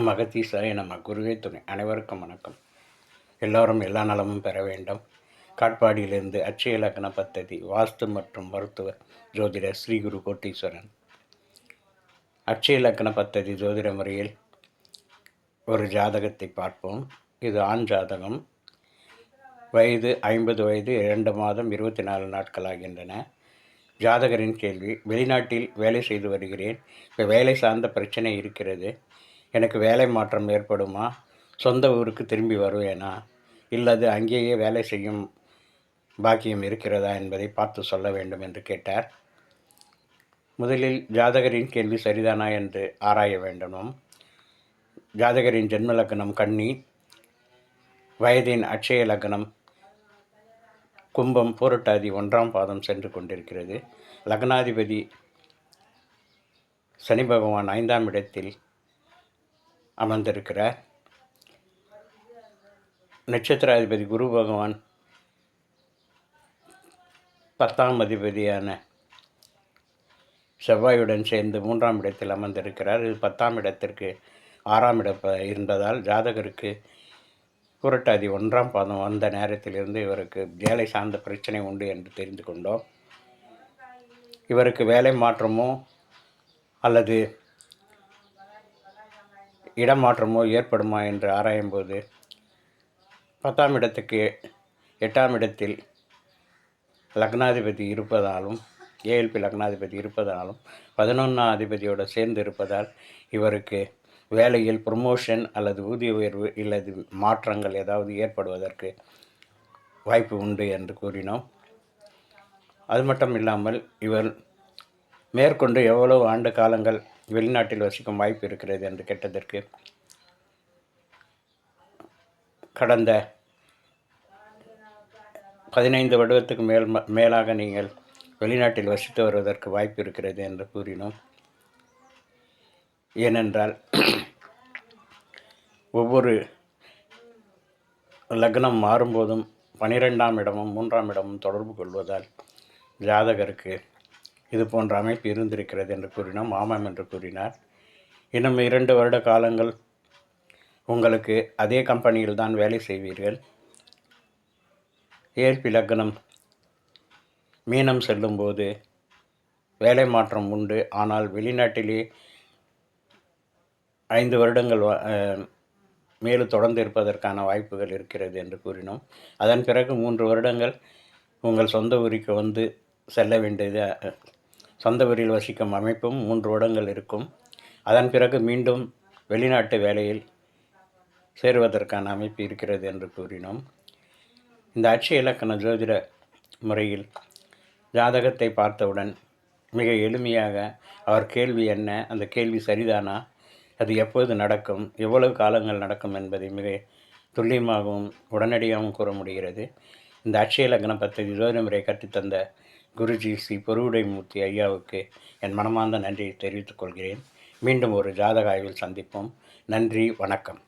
ஓம் அகத்தீசாய நம. குருவே துணை. அனைவருக்கும் வணக்கம். எல்லோரும் எல்லா நலமும் பெற வேண்டும். காட்பாடியிலிருந்து அட்சய இலக்கண பத்ததி வாஸ்து மற்றும் மருத்துவ ஜோதிடர் ஸ்ரீ குரு கோட்டீஸ்வரன். அட்சய இலக்கண பத்ததி ஜோதிட முறையில் ஒரு ஜாதகத்தை பார்ப்போம். இது ஆண் ஜாதகம். வயது 50 வயது 2 மாதம் 24 நாட்கள் ஆகின்றன. ஜாதகரின் கேள்வி: வெளிநாட்டில் வேலை செய்து வருகிறேன். இப்போ வேலை சார்ந்த பிரச்சனை இருக்கிறது. எனக்கு வேலை மாற்றம் ஏற்படுமா? சொந்த ஊருக்கு திரும்பி வருவேனா? இல்லது அங்கேயே வேலை செய்யும் பாக்கியம் இருக்கிறதா என்பதை பார்த்து சொல்ல வேண்டும் என்று கேட்டார். முதலில் ஜாதகரின் கேள்வி சரிதானா என்று ஆராய வேண்டும். ஜாதகரின் ஜென்ம லக்னம் கன்னி, வயதின் அட்சய லக்னம் கும்பம், பூரட்டாதி 1ஆம் பாதம் சென்று கொண்டிருக்கிறது. லக்னாதிபதி சனி பகவான் 5ஆம் இடத்தில் அமர்ந்திருக்கிறார். நட்சத்திராதிபதி குரு பகவான் 10ஆம் அதிபதியான செவ்வாயுடன் சேர்ந்து 3ஆம் இடத்தில் அமர்ந்திருக்கிறார். இது 10ஆம் இடத்திற்கு 6ஆம் இடம் இருந்ததால் ஜாதகருக்கு புரட்டாதி 1ஆம் பாதம் வந்த நேரத்திலிருந்து இவருக்கு வேலை சார்ந்த பிரச்சனை உண்டு என்று தெரிந்து கொண்டோம். இவருக்கு வேலை மாற்றமோ அல்லது இடமாற்றமோ ஏற்படுமா என்று ஆராயும்போது 10ஆம் இடத்துக்கு 8ஆம் இடத்தில் லக்னாதிபதி இருப்பதாலும், ஏஎல்பி லக்னாதிபதி இருப்பதாலும் 11ஆம் அதிபதியோடு சேர்ந்து இருப்பதால் இவருக்கு வேலையில் ப்ரொமோஷன் அல்லது ஊதிய உயர்வு அல்லது மாற்றங்கள் ஏதாவது ஏற்படுவதற்கு வாய்ப்பு உண்டு என்று கூறினோம். அது மட்டும் இல்லாமல் இவர் மேற்கொண்டு எவ்வளவு ஆண்டு காலங்கள் வெளிநாட்டில் வசிக்கும் வாய்ப்பு இருக்கிறது என்று கேட்டதற்கு, கடந்த 15 வருடத்துக்கு மேலாக நீங்கள் வெளிநாட்டில் வசித்து வருவதற்கு வாய்ப்பு இருக்கிறது என்று கூறினோம். ஏனென்றால் ஒவ்வொரு லக்னம் மாறும்போதும் 12ஆம் இடமும் 3ஆம் இடமும் தொடர்பு கொள்வதால் ஜாதகருக்கு இது போன்ற அமைப்பு இருந்திருக்கிறது என்று கூறினோம். ஆமாம் என்று கூறினார். இன்னும் 2 வருட காலங்கள் உங்களுக்கு அதே கம்பெனியில் தான் வேலை செய்வீர்கள். ஏஎல்பி லக்னம் மீனம் செல்லும்போது வேலை மாற்றம் உண்டு. ஆனால் வெளிநாட்டிலே 5 வருடங்கள் மேலும் தொடர்ந்து இருப்பதற்கான வாய்ப்புகள் இருக்கிறது என்று கூறினோம். அதன் பிறகு 3 வருடங்கள் உங்கள் சொந்த ஊருக்கு வந்து செல்ல வேண்டியது, சொந்த ஊரில் வசிக்கும் அமைப்பும் 3 வருடங்கள் இருக்கும். அதன் பிறகு மீண்டும் வெளிநாட்டு வேலையில் சேருவதற்கான அமைப்பு இருக்கிறது என்று கூறினோம். இந்த அட்சய இலக்கண ஜோதிட முறையில் ஜாதகத்தை பார்த்தவுடன் மிக எளிமையாக அவர் கேள்வி என்ன, அந்த கேள்வி சரிதானா, அது எப்போது நடக்கும், எவ்வளவு காலங்கள் நடக்கும் என்பதை மிக துல்லியமாகவும் உடனடியாகவும் கூற முடிகிறது. இந்த அட்சய இலக்கண பத்ததி ஜோதிட முறையை கற்றுத்தந்த குருஜி ஸ்ரீ பொருவுடைமூர்த்தி ஐயாவுக்கு என் மனமார்ந்த நன்றியை தெரிவித்துக் கொள்கிறேன். மீண்டும் ஒரு ஜாதக ஆய்வில் சந்திப்போம். நன்றி, வணக்கம்.